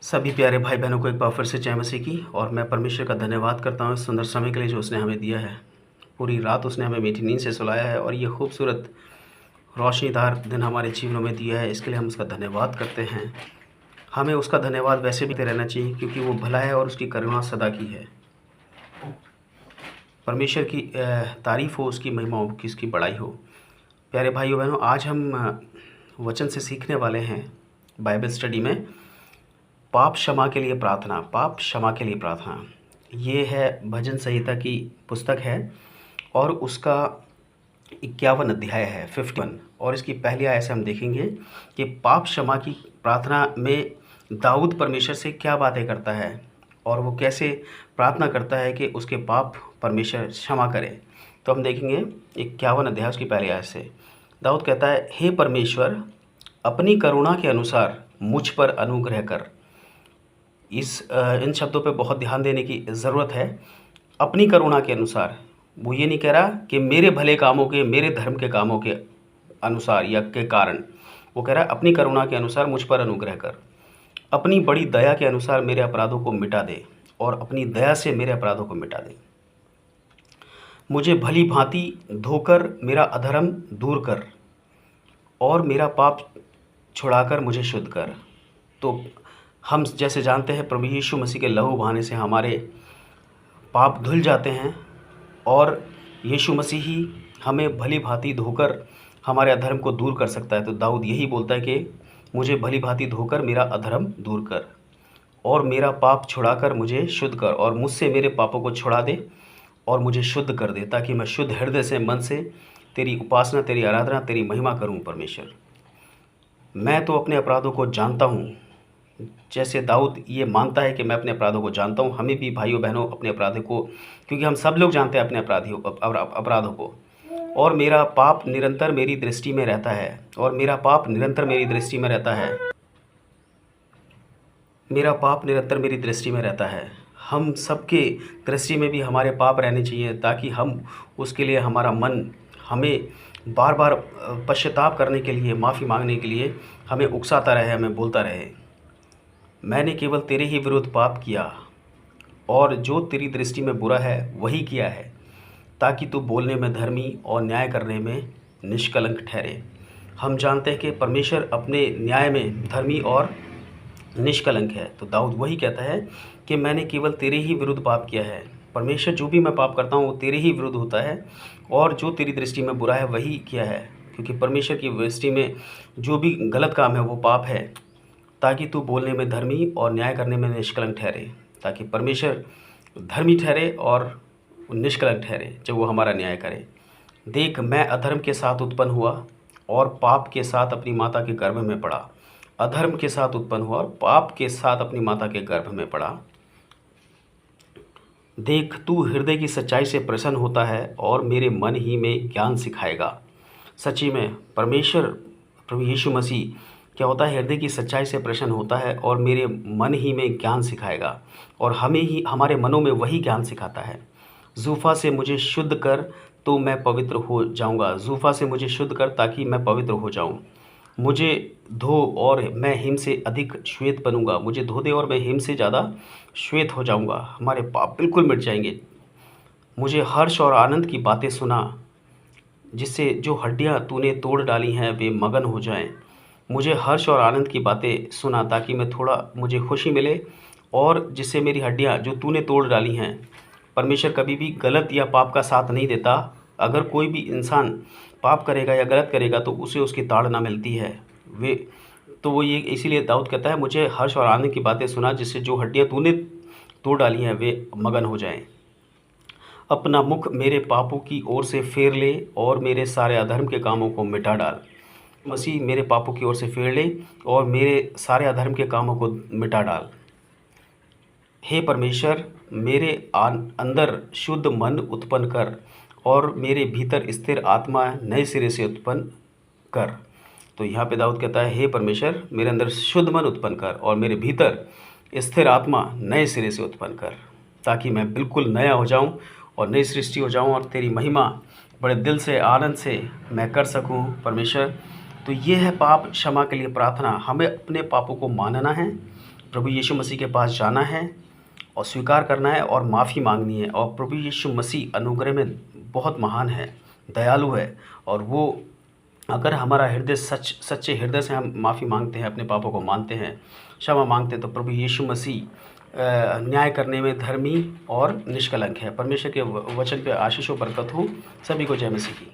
सभी प्यारे भाई बहनों को एक बार फिर से जय मसीह की। और मैं परमेश्वर का धन्यवाद करता हूँ इस सुंदर समय के लिए जो उसने हमें दिया है। पूरी रात उसने हमें मीठी नींद से सुलाया है और ये खूबसूरत रोशनीदार दिन हमारे जीवनों में दिया है। इसके लिए हम उसका धन्यवाद करते हैं। हमें उसका धन्यवाद वैसे भी रहना चाहिए क्योंकि वो भला है और उसकी करुणा सदा की है। परमेश्वर की तारीफ़ हो, उसकी महिमा हो, कि उसकी बड़ाई हो। प्यारे भाइयों बहनों, आज हम वचन से सीखने वाले हैं बाइबल स्टडी में पाप क्षमा के लिए प्रार्थना। पाप क्षमा के लिए प्रार्थना, ये है भजन संहिता की पुस्तक है और उसका 51 अध्याय है 51। और इसकी पहली आयत से हम देखेंगे कि पाप क्षमा की प्रार्थना में दाऊद परमेश्वर से क्या बातें करता है और वो कैसे प्रार्थना करता है कि उसके पाप परमेश्वर क्षमा करे। तो हम देखेंगे 51 अध्याय उसकी पहली आयत से। दाऊद कहता है, हे परमेश्वर, अपनी करुणा के अनुसार मुझ पर अनुग्रह कर। इन शब्दों पे बहुत ध्यान देने की ज़रूरत है। अपनी करुणा के अनुसार, वो ये नहीं कह रहा कि मेरे भले कामों के, मेरे धर्म के कामों के अनुसार या के कारण। वो कह रहा है अपनी करुणा के अनुसार मुझ पर अनुग्रह कर। अपनी बड़ी दया के अनुसार मेरे अपराधों को मिटा दे और अपनी दया से मेरे अपराधों को मिटा दे। मुझे भली भांति धोकर मेरा अधर्म दूर कर और मेरा पाप छुड़ाकर मुझे शुद्ध कर। तो हम जैसे जानते हैं प्रभु यीशु मसीह के लहू बहाने से हमारे पाप धुल जाते हैं और यीशु मसीह ही हमें भली भांति धोकर हमारे अधर्म को दूर कर सकता है। तो दाऊद यही बोलता है कि मुझे भली भांति धोकर मेरा अधर्म दूर कर और मेरा पाप छुड़ाकर मुझे शुद्ध कर और मुझसे मेरे पापों को छुड़ा दे और मुझे शुद्ध कर दे, ताकि मैं शुद्ध हृदय से, मन से तेरी उपासना, तेरी आराधना, तेरी महिमा करूं। परमेश्वर, मैं तो अपने अपराधों को जानता हूं। जैसे दाऊद ये मानता है कि मैं अपने अपराधों को जानता हूँ, हमें भी भाइयों बहनों अपने अपराधों को, क्योंकि हम सब लोग जानते हैं अपने अपराधों को। और मेरा पाप निरंतर मेरी दृष्टि में रहता है और मेरा पाप निरंतर मेरी दृष्टि में रहता है। मेरा पाप निरंतर मेरी दृष्टि में रहता है। हम सबके दृष्टि में भी हमारे पाप रहने चाहिए, ताकि हम उसके लिए हमारा मन हमें बार बार पश्चाताप करने के लिए, माफ़ी मांगने के लिए हमें उकसाता रहे, हमें बोलता रहे, मैंने केवल तेरे ही विरुद्ध पाप किया और जो तेरी दृष्टि में बुरा है वही किया है, ताकि तू बोलने में धर्मी और न्याय करने में निष्कलंक ठहरे। हम जानते हैं कि परमेश्वर अपने न्याय में धर्मी और निष्कलंक है। तो दाऊद वही कहता है कि मैंने केवल तेरे ही विरुद्ध पाप किया है। परमेश्वर, जो भी मैं पाप करता हूँ वो तेरे ही विरुद्ध होता है और जो तेरी दृष्टि में बुरा है वही किया है, क्योंकि परमेश्वर की दृष्टि में जो भी गलत काम है वो पाप है, ताकि तू बोलने में धर्मी और न्याय करने में निष्कलंक ठहरे। ताकि परमेश्वर धर्मी ठहरे और निष्कलंक ठहरे जब वो हमारा न्याय करे। देख, मैं अधर्म के साथ उत्पन्न हुआ और पाप के साथ अपनी माता के गर्भ में पड़ा। अधर्म के साथ उत्पन्न हुआ और पाप के साथ अपनी माता के गर्भ में पड़ा। देख, तू हृदय की सच्चाई से प्रसन्न होता है और मेरे मन ही में ज्ञान सिखाएगा। सच्ची में परमेश्वर प्रभु यीशु मसीह क्या होता है, हृदय की सच्चाई से प्रसन्न होता है और मेरे मन ही में ज्ञान सिखाएगा और हमें ही, हमारे मनों में वही ज्ञान सिखाता है। जूफा से मुझे शुद्ध कर तो मैं पवित्र हो जाऊंगा। जूफा से मुझे शुद्ध कर ताकि मैं पवित्र हो जाऊं। मुझे धो और मैं हिम से अधिक श्वेत बनूंगा। मुझे धो दे और मैं हिम से ज़्यादा श्वेत हो जाऊंगा। हमारे पाप बिल्कुल मिट जाएंगे। मुझे हर्ष और आनंद की बातें सुना, जिससे जो हड्डियां तूने तोड़ डाली हैं वे मगन हो जाएं। मुझे हर्ष और आनंद की बातें सुना, ताकि मैं थोड़ा, मुझे खुशी मिले और जिससे मेरी हड्डियां जो तूने तोड़ डाली हैं। परमेश्वर कभी भी गलत या पाप का साथ नहीं देता। अगर कोई भी इंसान पाप करेगा या गलत करेगा तो उसे उसकी ताड़ना मिलती है। वे तो वो ये इसीलिए दाऊद कहता है, मुझे हर्ष और आनंद की बातें सुना, जिससे जो हड्डियां तूने तोड़ डाली हैं वे मगन हो जाएं। अपना मुख मेरे पापों की ओर से फेर ले और मेरे सारे अधर्म के कामों को मिटा डाल। मसीह मेरे पापों की ओर से फेर ले और मेरे सारे अधर्म के कामों को मिटा डाल। हे परमेश्वर, मेरे अंदर शुद्ध मन उत्पन्न कर और मेरे भीतर स्थिर आत्मा नए सिरे से उत्पन्न कर। तो यहाँ पे दाऊद कहता है, हे परमेश्वर, मेरे अंदर शुद्ध मन उत्पन्न कर और मेरे भीतर स्थिर आत्मा नए सिरे से उत्पन्न कर, ताकि मैं बिल्कुल नया हो जाऊं और नई सृष्टि हो जाऊं और तेरी महिमा बड़े दिल से, आनंद से मैं कर सकूं। परमेश्वर, तो ये है पाप क्षमा के लिए प्रार्थना। हमें अपने पापों को मानना है, प्रभु यीशु मसीह के पास जाना है और स्वीकार करना है और माफ़ी मांगनी है। और प्रभु यीशु मसीह अनुग्रह में बहुत महान है, दयालु है, और वो अगर हमारा हृदय सच्चे हृदय से हम माफ़ी मांगते हैं, अपने पापों को मानते हैं, क्षमा मांगते हैं, तो प्रभु यीशु मसीह न्याय करने में धर्मी और निष्कलंक है। परमेश्वर के वचन पे आशीष व बरकत हो। सभी को जय मसीह की।